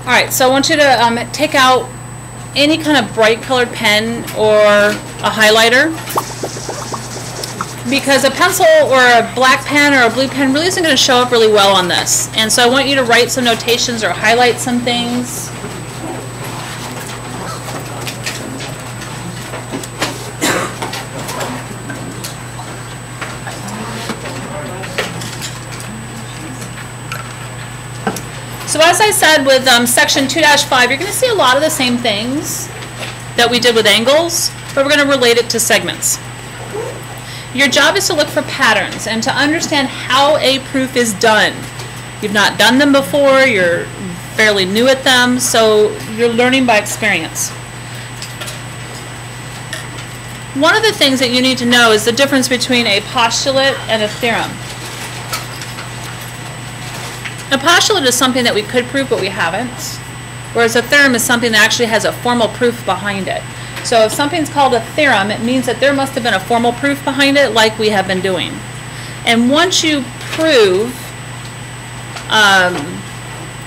All right, so I want you to take out any kind of bright colored pen or a highlighter, because a pencil or a black pen or a blue pen really isn't going to show up really well on this. And so I want you to write some notations or highlight some things. So as I said with section 2-5, you're going to see a lot of the same things that we did with angles, but we're going to relate it to segments. Your job is to look for patterns and to understand how a proof is done. You've not done them before, you're fairly new at them, so you're learning by experience. One of the things that you need to know is the difference between a postulate and a theorem. A postulate is something that we could prove, but we haven't, whereas a theorem is something that actually has a formal proof behind it. So if something's called a theorem, it means that there must have been a formal proof behind it, like we have been doing. And once you prove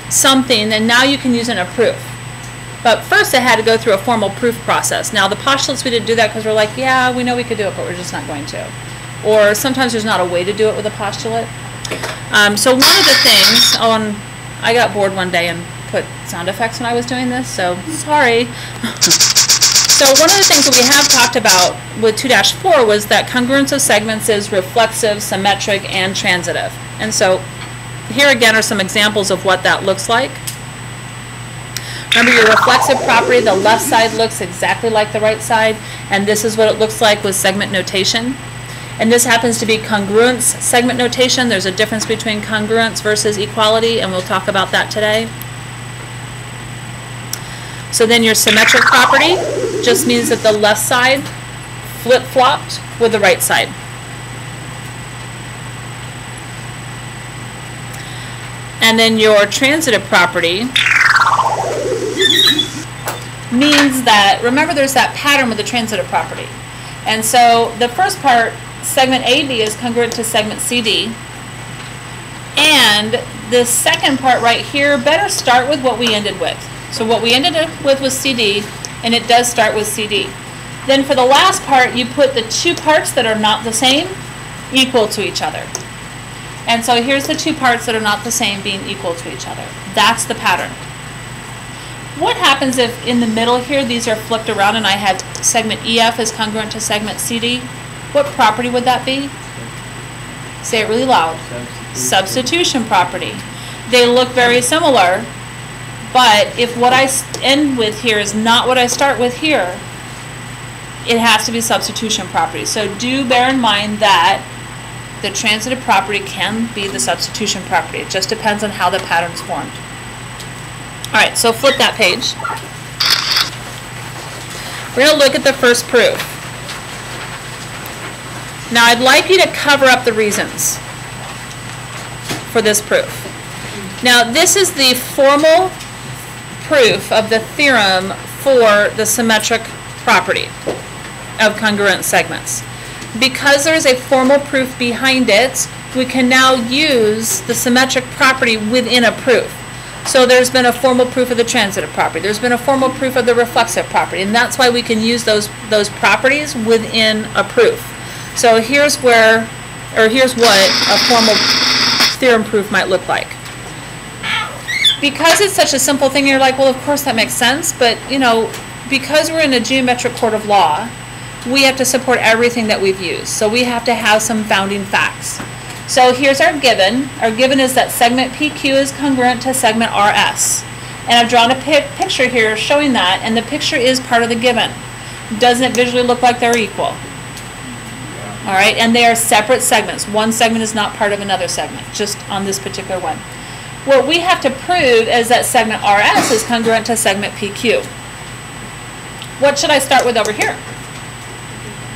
something, then now you can use it in a proof. But first it had to go through a formal proof process. Now the postulates, we didn't do that because we're like, yeah, we know we could do it, but we're just not going to. Or sometimes there's not a way to do it with a postulate. So one of the things, and I got bored one day and put sound effects when I was doing this, so sorry. So one of the things that we have talked about with 2-4 was that congruence of segments is reflexive, symmetric, and transitive. And so here again are some examples of what that looks like. Remember your reflexive property, the left side looks exactly like the right side, and this is what it looks like with segment notation. And this happens to be congruence segment notation. There's a difference between congruence versus equality, and we'll talk about that today. So then your symmetric property just means that the left side flip-flopped with the right side. And then your transitive property means that, remember there's that pattern with the transitive property. And so the first part, segment AB is congruent to segment CD. And the second part right here, better start with what we ended with. So what we ended up with was CD, and it does start with CD. Then for the last part, you put the two parts that are not the same equal to each other. And so here's the two parts that are not the same being equal to each other. That's the pattern. What happens if in the middle here these are flipped around and I had segment EF is congruent to segment CD? What property would that be? Say it really loud. Substitution property. They look very similar, but if what I end with here is not what I start with here, it has to be substitution property. So do bear in mind that the transitive property can be the substitution property. It just depends on how the pattern's formed. All right, so flip that page. We're going to look at the first proof. Now I'd like you to cover up the reasons for this proof. Now this is the formal proof of the theorem for the symmetric property of congruent segments. Because there's a formal proof behind it, we can now use the symmetric property within a proof. So there's been a formal proof of the transitive property. There's been a formal proof of the reflexive property, and that's why we can use those properties within a proof. So here's what a formal theorem proof might look like. Because it's such a simple thing, you're like, well, of course that makes sense, but you know, because we're in a geometric court of law, we have to support everything that we've used. So we have to have some founding facts. So here's our given. Our given is that segment PQ is congruent to segment RS. And I've drawn a picture here showing that, and the picture is part of the given. Doesn't it visually look like they're equal? All right, and they are separate segments. One segment is not part of another segment, just on this particular one. What we have to prove is that segment RS is congruent to segment PQ. What should I start with over here?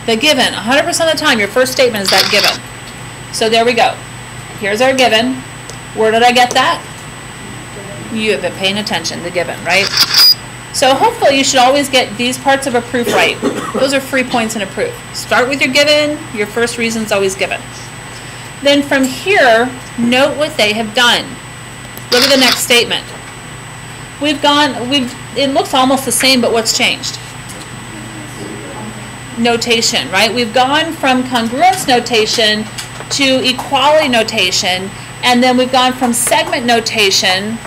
The given. 100% of the time, your first statement is that given. So there we go. Here's our given. Where did I get that? You have been paying attention, the given, right? So hopefully you should always get these parts of a proof right. Those are free points in a proof. Start with your given. Your first reason is always given. Then from here, note what they have done. Look at the next statement. it looks almost the same, but what's changed? Notation, right? We've gone from congruence notation to equality notation, and then we've gone from segment notation.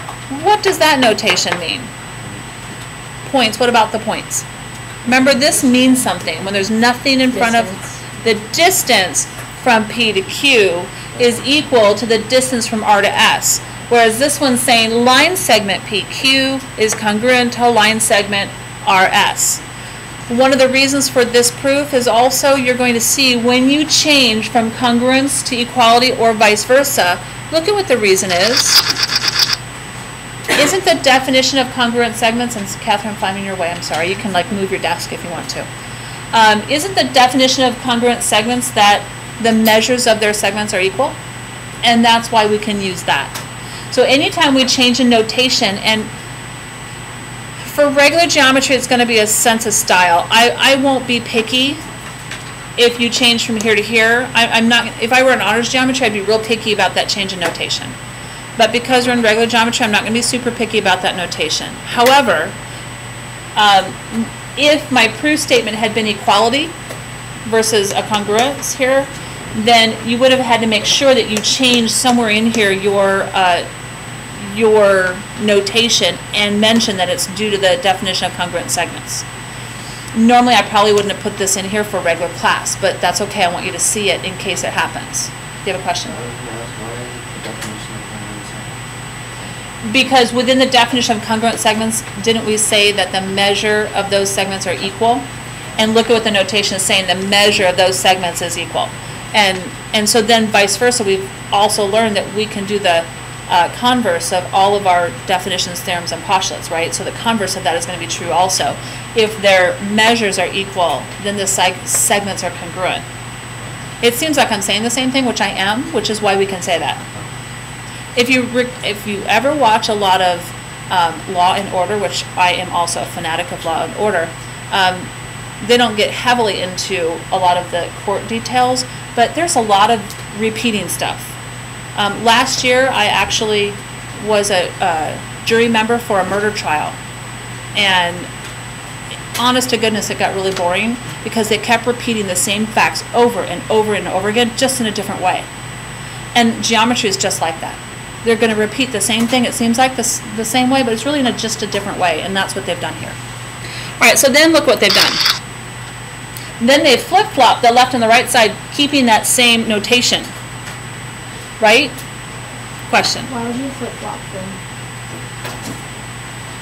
What does that notation mean? Points. What about the points? Remember, this means something. When there's nothing in front of the distance from P to Q is equal to the distance from R to S. Whereas this one's saying line segment PQ is congruent to line segment RS. One of the reasons for this proof is also you're going to see when you change from congruence to equality or vice versa, look at what the reason is. Isn't the definition of congruent segments, and Catherine, if I'm in your way, I'm sorry, you can like move your desk if you want to. Isn't the definition of congruent segments that the measures of their segments are equal? And that's why we can use that. So anytime we change a notation, and for regular geometry, it's going to be a sense of style. I won't be picky if you change from here to here. I'm not. If I were in honors geometry, I'd be real picky about that change in notation. But because we're in regular geometry, I'm not going to be super picky about that notation. However, if my proof statement had been equality versus a congruence here, then you would have had to make sure that you change somewhere in here your notation and mention that it's due to the definition of congruent segments. Normally I probably wouldn't have put this in here for regular class, but that's okay. I want you to see it in case it happens. Do you have a question? Because within the definition of congruent segments, didn't we say that the measure of those segments are equal? And look at what the notation is saying, the measure of those segments is equal. And so then vice versa, we've also learned that we can do the converse of all of our definitions, theorems, and postulates, right? So the converse of that is going to be true also. If their measures are equal, then the segments are congruent. It seems like I'm saying the same thing, which I am, which is why we can say that. If you ever watch a lot of Law and Order, which I am also a fanatic of Law and Order, they don't get heavily into a lot of the court details, but there's a lot of repeating stuff. Last year, I actually was a jury member for a murder trial, and honest to goodness, it got really boring because they kept repeating the same facts over and over and over again, just in a different way. And geometry is just like that. They're going to repeat the same thing, it seems like, the same way, but it's really in just a different way, and that's what they've done here. All right, so then look what they've done. Then they flip-flop the left and the right side, keeping that same notation. Right? Question. Why would you flip-flop them?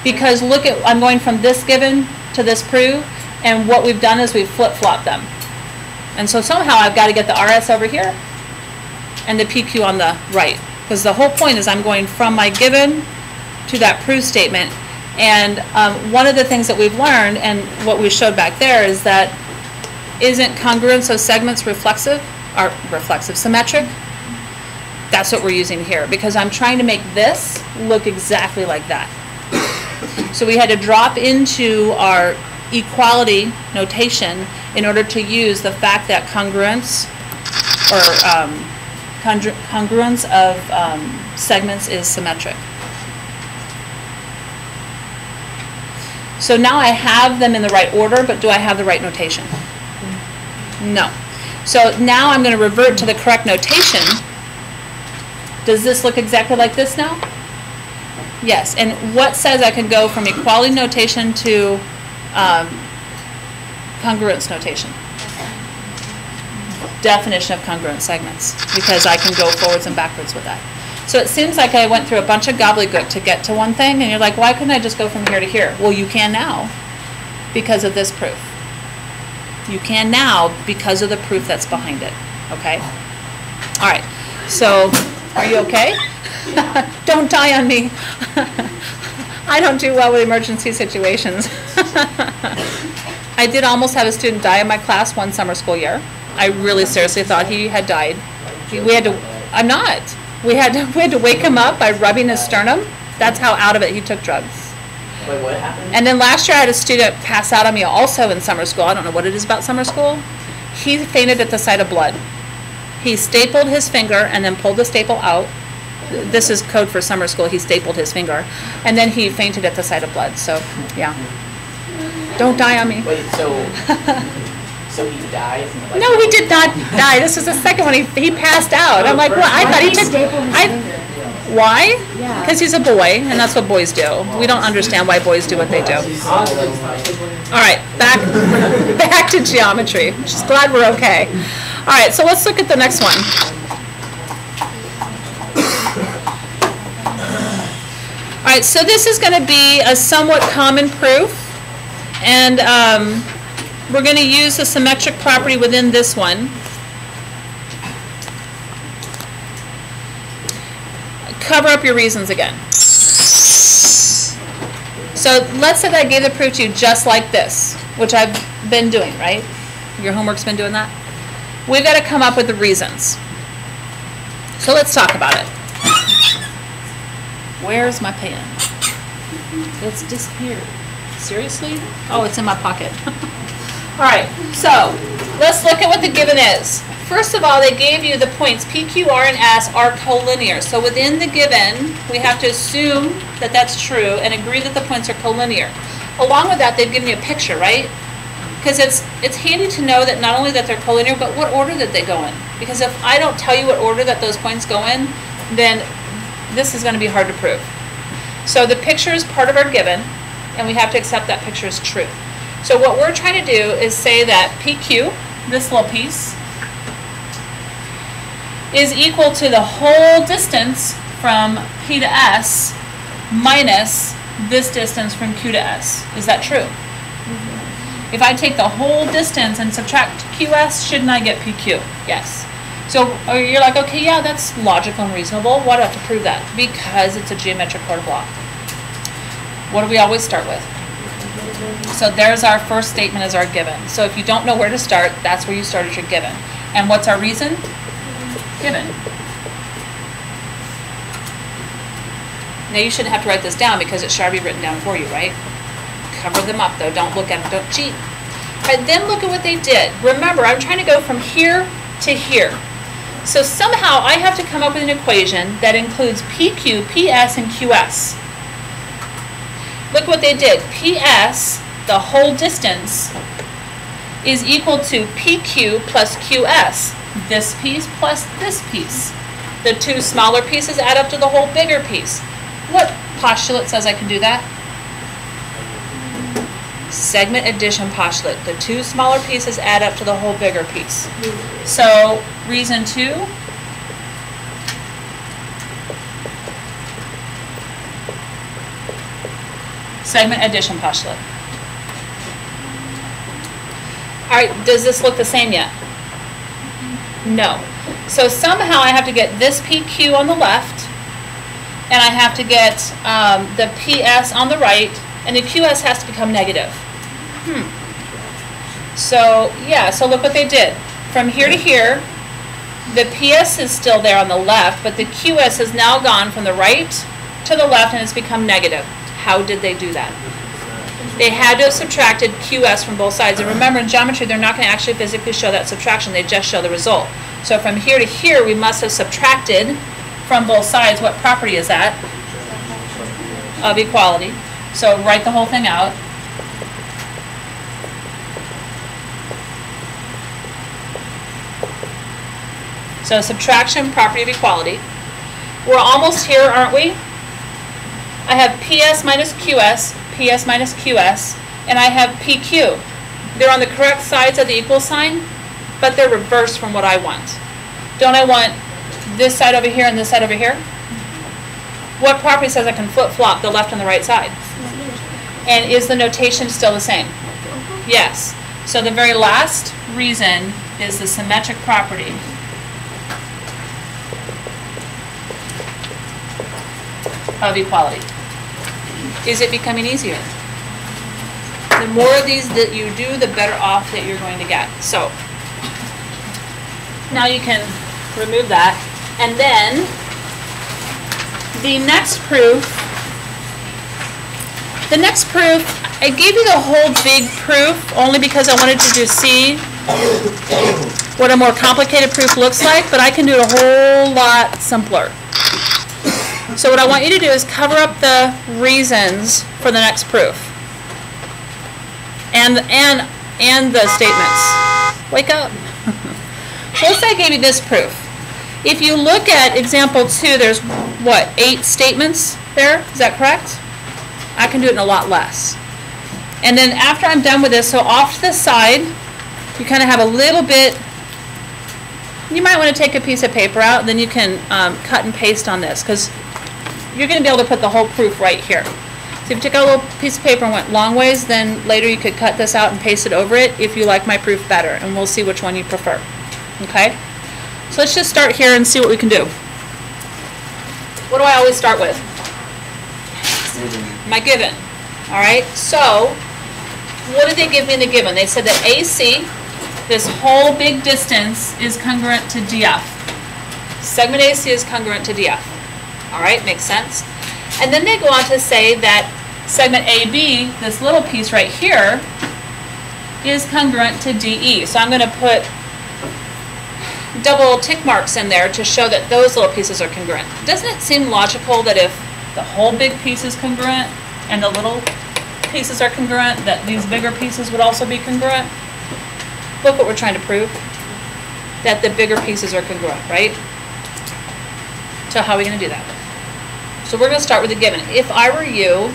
Because look at, I'm going from this given to this prove, and what we've done is we've flip-flopped them. And so somehow I've got to get the RS over here and the PQ on the right. Because the whole point is I'm going from my given to that proof statement. And one of the things that we've learned, and what we showed back there, is that isn't congruence of segments reflexive, or reflexive symmetric? That's what we're using here, because I'm trying to make this look exactly like that. So we had to drop into our equality notation in order to use the fact that congruence, or congruence of segments is symmetric. So now I have them in the right order, but do I have the right notation? No. So now I'm going to revert to the correct notation. Does this look exactly like this now? Yes. And what says I can go from equality notation to congruence notation? Definition of congruent segments, because I can go forwards and backwards with that. So it seems like I went through a bunch of gobbledygook to get to one thing, and you're like, why couldn't I just go from here to here? Well, you can now because of this proof. You can now because of the proof that's behind it. Okay? All right. So, are you okay? Don't die on me. I don't do well with emergency situations. I did almost have a student die in my class one summer school year. I really seriously thought he had died. We had to, I'm not. We had to wake him up by rubbing his sternum. That's how out of it he took drugs. Wait, what happened? And then last year I had a student pass out on me also in summer school. I don't know what it is about summer school. He fainted at the sight of blood. He stapled his finger and then pulled the staple out, this is code for summer school. He stapled his finger, and then he fainted at the sight of blood. So, yeah. Don't die on me. Wait, so he died? No, he did not die. This was the second one. He passed out. I'm like, well, I thought he took. Why? Because he's a boy, and that's what boys do. We don't understand why boys do what they do. All right, back to geometry. Just glad we're okay. All right, so let's look at the next one. All right, so this is going to be a somewhat common proof, and we're going to use the symmetric property within this one. Cover up your reasons again. So let's say that I gave the proof to you just like this, which I've been doing, right? Your homework's been doing that? We've got to come up with the reasons. So let's talk about it. Where's my pen? It's disappeared. Seriously? Oh, it's in my pocket. All right, so let's look at what the given is. First of all, they gave you the points P, Q, R, and S are collinear. So within the given, we have to assume that that's true and agree that the points are collinear. Along with that, they've given you a picture, right? Because it's handy to know that not only that they're collinear, but what order that they go in. Because if I don't tell you what order that those points go in, then this is going to be hard to prove. So the picture is part of our given, and we have to accept that picture as true. So what we're trying to do is say that PQ, this little piece, is equal to the whole distance from P to S minus this distance from Q to S. Is that true? Mm-hmm. If I take the whole distance and subtract QS, shouldn't I get PQ? Yes. So you're like, okay, yeah, that's logical and reasonable. Why do I have to prove that? Because it's a geometric chord of law. What do we always start with? So there's our first statement as our given. So if you don't know where to start, that's where you start as your given. And what's our reason? Given. Now you shouldn't have to write this down because it should be written down for you, right? Cover them up though. Don't look at them. Don't cheat. All right, then look at what they did. Remember, I'm trying to go from here to here. So somehow I have to come up with an equation that includes PQ, PS, and QS. Look what they did. PS, the whole distance, is equal to PQ plus QS. This piece plus this piece. The two smaller pieces add up to the whole bigger piece. What postulate says I can do that? Segment addition postulate. The two smaller pieces add up to the whole bigger piece. So, reason 2. Segment addition postulate. All right, does this look the same yet? No. So somehow I have to get this PQ on the left, and I have to get the PS on the right, and the QS has to become negative. So, yeah, so look what they did. From here to here, the PS is still there on the left, but the QS has now gone from the right to the left, and it's become negative. How did they do that? They had to have subtracted QS from both sides. And remember, in geometry, they're not going to actually physically show that subtraction. They just show the result. So from here to here, we must have subtracted from both sides. What property is that? Of equality. So write the whole thing out. So subtraction, property of equality. We're almost here, aren't we? I have PS minus QS, PS minus QS, and I have PQ. They're on the correct sides of the equal sign, but they're reversed from what I want. Don't I want this side over here and this side over here? What property says I can flip-flop the left and the right side? And is the notation still the same? Yes. So the very last reason is the symmetric property. Of equality. Is it becoming easier? The more of these that you do, the better off that you're going to get. So now you can remove that. And then the next proof, I gave you the whole big proof only because I wanted you to see what a more complicated proof looks like, but I can do it a whole lot simpler. So what I want you to do is cover up the reasons for the next proof. And the statements. Wake up. So let's say I gave you this proof. If you look at example 2, there's what, 8 statements there? Is that correct? I can do it in a lot less. And then after I'm done with this, so off to the side, you kind of have a little bit. You might want to take a piece of paper out, then you can cut and paste on this, because you're going to be able to put the whole proof right here. So if you took out a little piece of paper and went long ways, then later you could cut this out and paste it over it if you like my proof better, and we'll see which one you prefer. Okay? So let's just start here and see what we can do. What do I always start with? My given. All right, so what did they give me in the given? They said that AC, this whole big distance, is congruent to DF. Segment AC is congruent to DF. All right, makes sense. And then they go on to say that segment AB, this little piece right here, is congruent to DE. So I'm going to put double tick marks in there to show that those little pieces are congruent. Doesn't it seem logical that if the whole big piece is congruent and the little pieces are congruent, that these bigger pieces would also be congruent? Look what we're trying to prove. That the bigger pieces are congruent, right? So how are we going to do that? So we're going to start with the given. If I were you,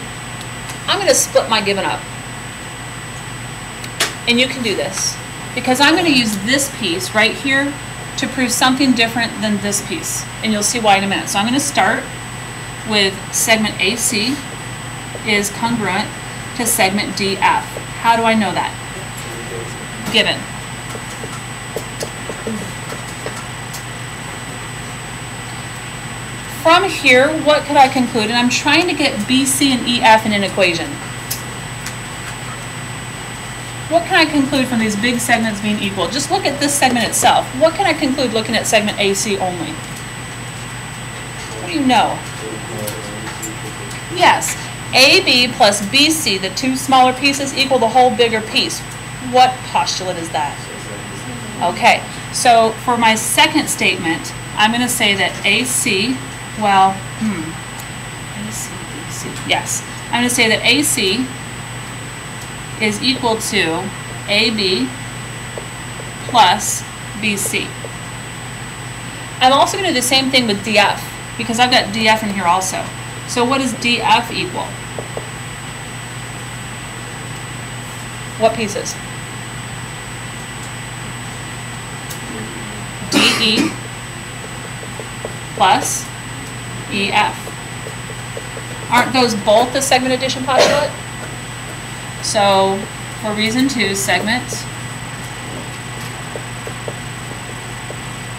I'm going to split my given up. And you can do this. Because I'm going to use this piece right here to prove something different than this piece. And you'll see why in a minute. So I'm going to start with segment AC is congruent to segment DF. How do I know that? Given. From here, what could I conclude? And I'm trying to get BC and EF in an equation. What can I conclude from these big segments being equal? Just look at this segment itself. What can I conclude looking at segment AC only? What do you know? Yes, AB plus BC, the two smaller pieces, equal the whole bigger piece. What postulate is that? Okay, so for my second statement, I'm going to say that AC, well, AC, BC, yes. I'm going to say that AC is equal to AB plus BC. I'm also going to do the same thing with DF, because I've got DF in here also. So what does DF equal? What pieces? DE plus EF. Aren't those both the segment addition postulate? So for reason 2, segment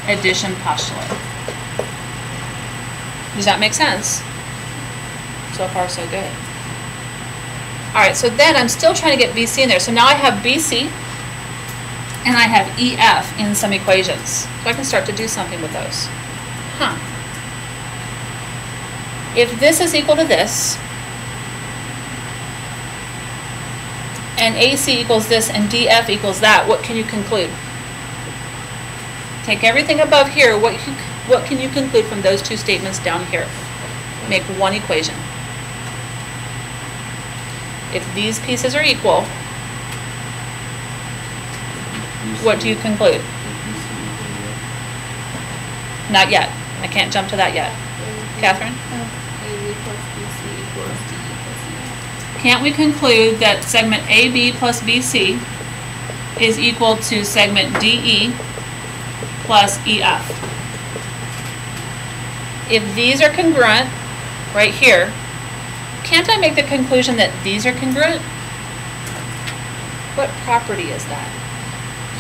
addition postulate. Does that make sense? So far, so good. All right, so then I'm still trying to get BC in there. So now I have BC and I have EF in some equations. So I can start to do something with those. If this is equal to this, and AC equals this, and DF equals that, what can you conclude? Take everything above here, what can you conclude from those two statements down here? Make one equation. If these pieces are equal, what do you conclude? Not yet. I can't jump to that yet. Catherine? Can't we conclude that segment AB plus BC is equal to segment DE plus EF? If these are congruent, right here, can't I make the conclusion that these are congruent? What property is that?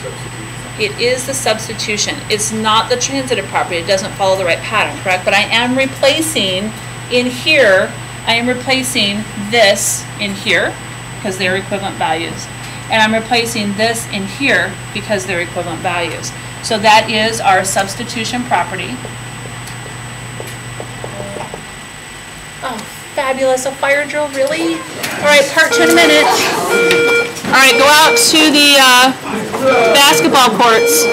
Substitution. It is the substitution. It's not the transitive property. It doesn't follow the right pattern, correct? But I am replacing in here, I am replacing this in here because they're equivalent values. And I'm replacing this in here because they're equivalent values. So that is our substitution property. Oh, fabulous. A fire drill, really? All right, part 2 in a minute. All right, go out to the basketball courts.